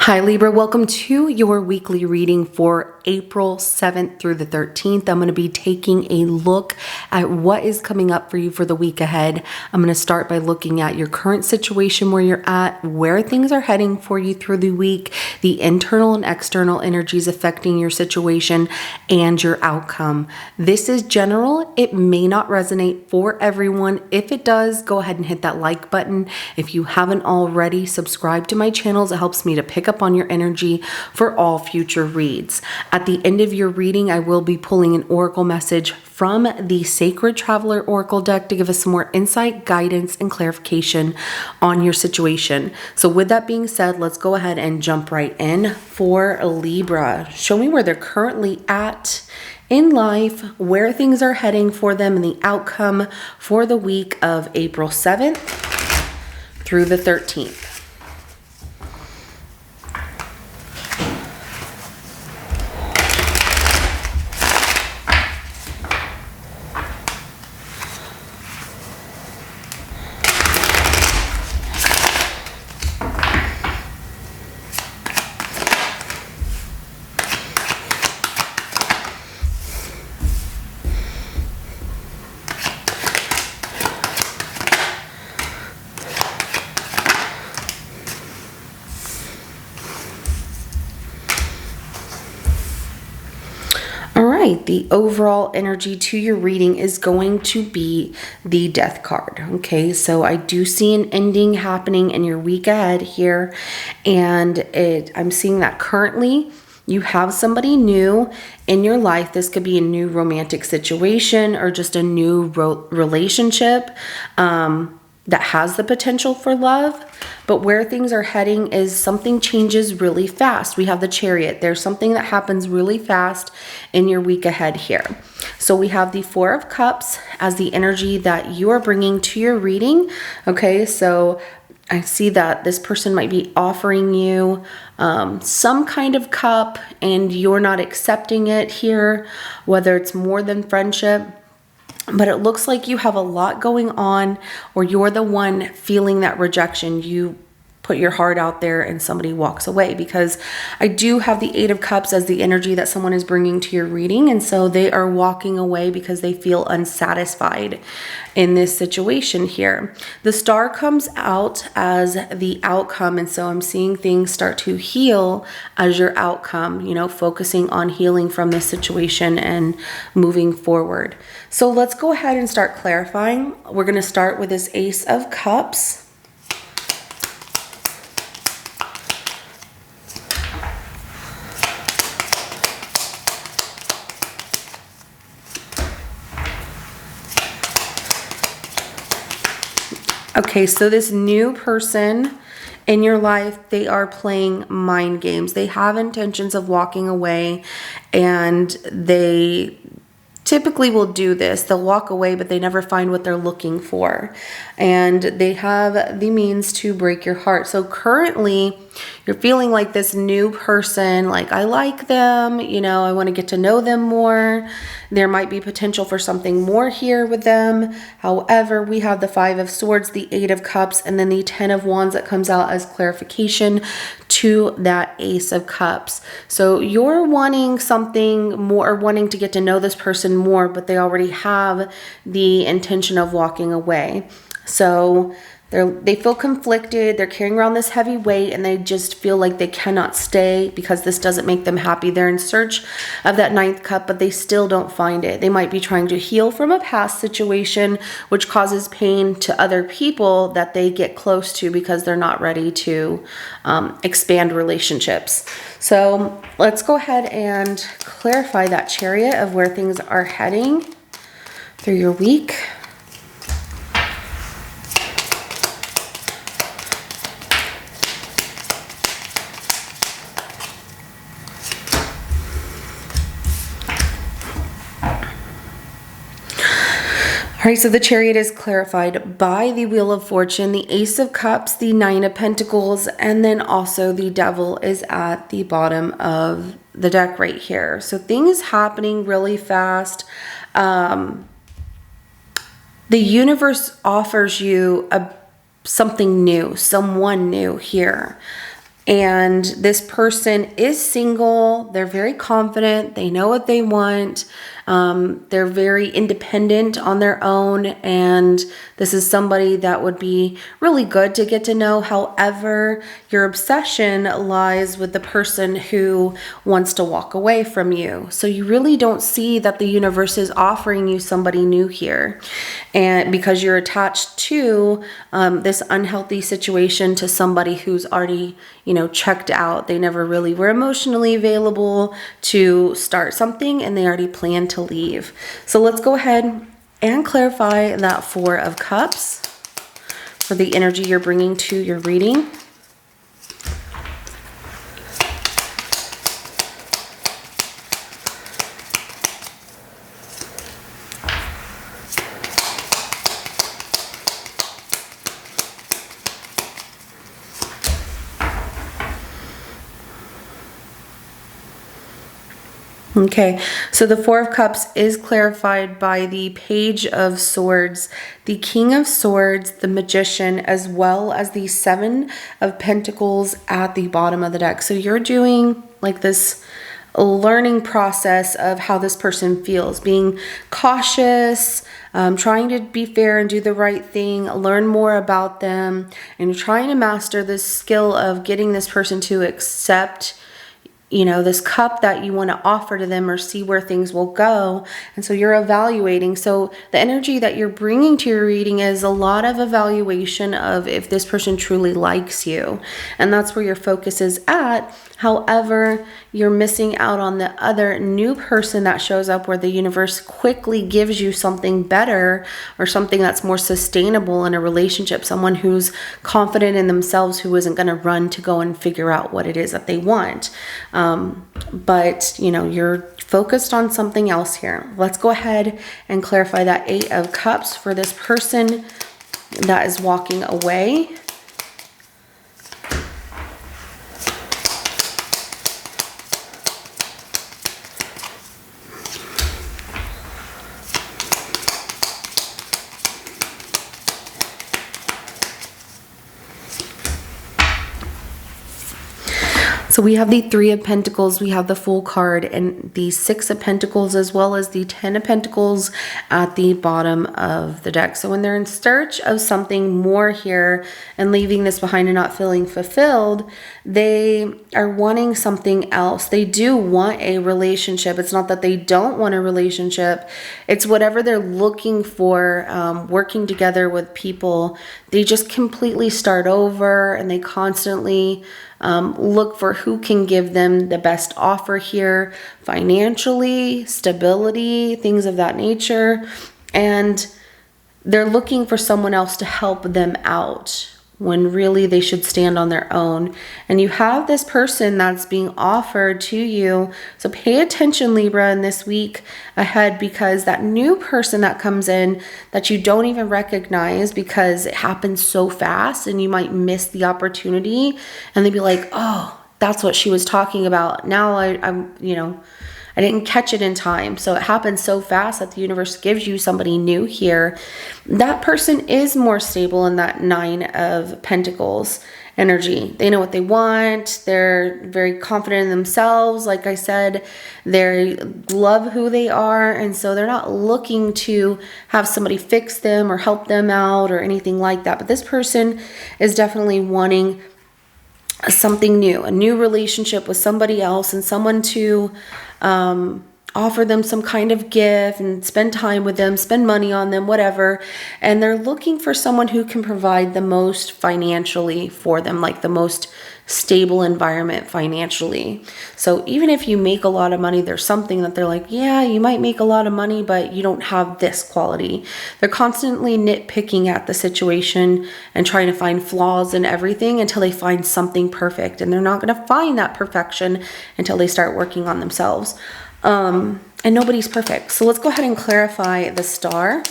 Hi Libra, welcome to your weekly reading for April 7th through the 13th. I'm going to be taking a look at what is coming up for you for the week ahead. I'm going to start by looking at your current situation, where you're at, where things are heading for you through the week, the internal and external energies affecting your situation, and your outcome. This is general. It may not resonate for everyone. If it does, go ahead and hit that like button. If you haven't already, subscribe to my channels. It helps me to pick up on your energy for all future reads. At the end of your reading, I will be pulling an oracle message from the Sacred Traveler Oracle deck to give us some more insight, guidance, and clarification on your situation. So with that being said, let's go ahead and jump right in for Libra. Show me where they're currently at in life, where things are heading for them, and the outcome for the week of April 7th through the 13th. The overall energy to your reading is going to be the Death card. Okay, so I do see an ending happening in your week ahead here, and I'm seeing that currently you have somebody new in your life. This could be a new romantic situation or just a new relationship that has the potential for love. But where things are heading is something changes really fast. We have the Chariot. There's something that happens really fast in your week ahead here. So we have the Four of Cups as the energy that you are bringing to your reading. Okay, so I see that this person might be offering you some kind of cup and you're not accepting it here, whether it's more than friendship. But it looks like you have a lot going on, or you're the one feeling that rejection. You put your heart out there and somebody walks away, because I do have the Eight of Cups as the energy that someone is bringing to your reading. And so they are walking away because they feel unsatisfied in this situation here. The Star comes out as the outcome. And so I'm seeing things start to heal as your outcome, focusing on healing from this situation and moving forward. So let's go ahead and start clarifying. We're going to start with this Ace of Cups. Okay, so this new person in your life, they are playing mind games. They have intentions of walking away, and they typically will do this. They'll walk away, but they never find what they're looking for. And they have the means to break your heart. So currently, you're feeling like this new person, like, I like them, I want to get to know them more. There might be potential for something more here with them. However, we have the Five of Swords, the Eight of Cups, and then the Ten of Wands that comes out as clarification to that Ace of Cups. So you're wanting something more, or wanting to get to know this person more, but they already have the intention of walking away. So they feel conflicted. They're carrying around this heavy weight, and they just feel like they cannot stay because this doesn't make them happy. They're in search of that Ninth Cup, but they still don't find it. They might be trying to heal from a past situation, which causes pain to other people that they get close to because they're not ready to expand relationships. So let's go ahead and clarify that Chariot of where things are heading through your week. All right, so the Chariot is clarified by the Wheel of Fortune, the Ace of Cups, the Nine of Pentacles, and then also the Devil is at the bottom of the deck right here. So things happening really fast. The universe offers you something new, someone new here. And this person is single. They're very confident. They know what they want. They're very independent on their own. And this is somebody that would be really good to get to know. However, your obsession lies with the person who wants to walk away from you. So you really don't see that the universe is offering you somebody new here. And because you're attached to this unhealthy situation, to somebody who's already, checked out. They never really were emotionally available to start something, and they already planned to leave. So let's go ahead and clarify that Four of Cups for the energy you're bringing to your reading. Okay, so the Four of Cups is clarified by the Page of Swords, the King of Swords, the Magician, as well as the Seven of Pentacles at the bottom of the deck. So you're doing like this learning process of how this person feels, being cautious, trying to be fair and do the right thing, learn more about them, and you're trying to master this skill of getting this person to accept this cup that you want to offer to them, or see where things will go. And so you're evaluating. So the energy that you're bringing to your reading is a lot of evaluation of if this person truly likes you. And that's where your focus is at. However, you're missing out on the other new person that shows up, where the universe quickly gives you something better, or something that's more sustainable in a relationship. Someone who's confident in themselves, who isn't going to run to go and figure out what it is that they want. But you're focused on something else here. Let's go ahead and clarify that Eight of Cups for this person that is walking away. So we have the Three of Pentacles, we have the Fool card, and the Six of Pentacles, as well as the Ten of Pentacles at the bottom of the deck. So when they're in search of something more here and leaving this behind and not feeling fulfilled, they are wanting something else. They do want a relationship. It's not that they don't want a relationship. It's whatever they're looking for, working together with people. They just completely start over, and they constantly look for who can give them the best offer here, financially, stability, things of that nature. And they're looking for someone else to help them out, when really they should stand on their own. And you have this person that's being offered to you. So pay attention, Libra, in this week ahead, because that new person that comes in that you don't even recognize, because it happens so fast and you might miss the opportunity, and they'd be like, oh, that's what she was talking about. Now I didn't catch it in time. So it happens so fast that the universe gives you somebody new here. That person is more stable in that Nine of Pentacles energy. They know what they want. They're very confident in themselves. Like I said, they love who they are. And so they're not looking to have somebody fix them or help them out or anything like that. But this person is definitely wanting something new, a new relationship with somebody else, and someone to offer them some kind of gift and spend time with them, spend money on them, whatever. And they're looking for someone who can provide the most financially for them, like the most stable environment financially. So even if you make a lot of money, there's something that they're like, yeah, you might make a lot of money, but you don't have this quality. They're constantly nitpicking at the situation and trying to find flaws in everything until they find something perfect. And they're not going to find that perfection until they start working on themselves. And nobody's perfect. So let's go ahead and clarify the Star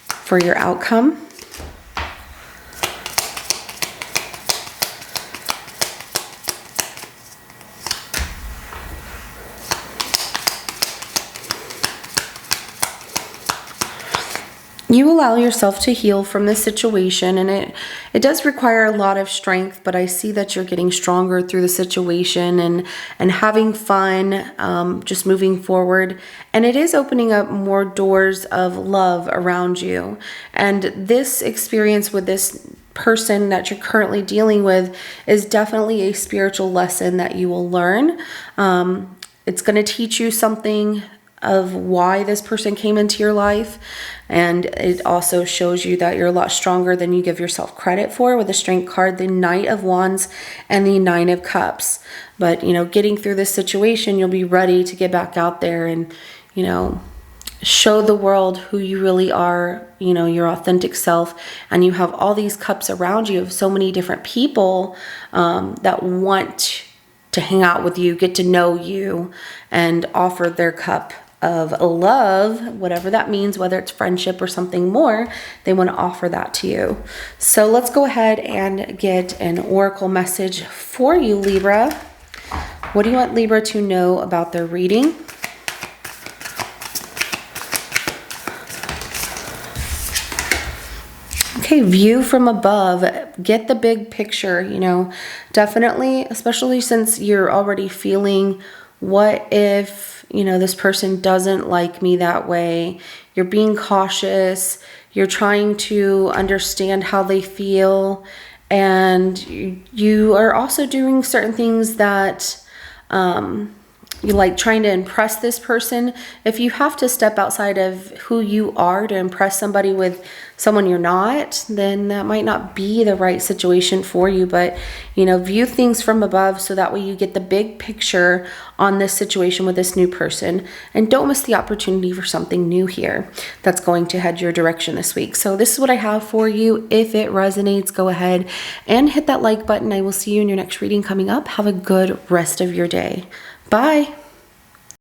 for your outcome. You allow yourself to heal from this situation, and it does require a lot of strength, but I see that you're getting stronger through the situation and having fun, just moving forward. And it is opening up more doors of love around you. And this experience with this person that you're currently dealing with is definitely a spiritual lesson that you will learn. It's going to teach you something of why this person came into your life, and it also shows you that you're a lot stronger than you give yourself credit for with the Strength card, the Knight of Wands, and the Nine of Cups. But getting through this situation, you'll be ready to get back out there and show the world who you really are, your authentic self. And you have all these cups around you of so many different people that want to hang out with you, get to know you, and offer their cup of love, whatever that means, whether it's friendship or something more, they want to offer that to you. So let's go ahead and get an oracle message for you, Libra. What do you want Libra to know about their reading? Okay, view from above, get the big picture, definitely, especially since you're already feeling, what if, this person doesn't like me that way? You're being cautious, you're trying to understand how they feel, and you are also doing certain things that, you like trying to impress this person. If you have to step outside of who you are to impress somebody with someone you're not, then that might not be the right situation for you. But, view things from above so that way you get the big picture on this situation with this new person. And don't miss the opportunity for something new here that's going to head your direction this week. So this is what I have for you. If it resonates, go ahead and hit that like button. I will see you in your next reading coming up. Have a good rest of your day. Bye.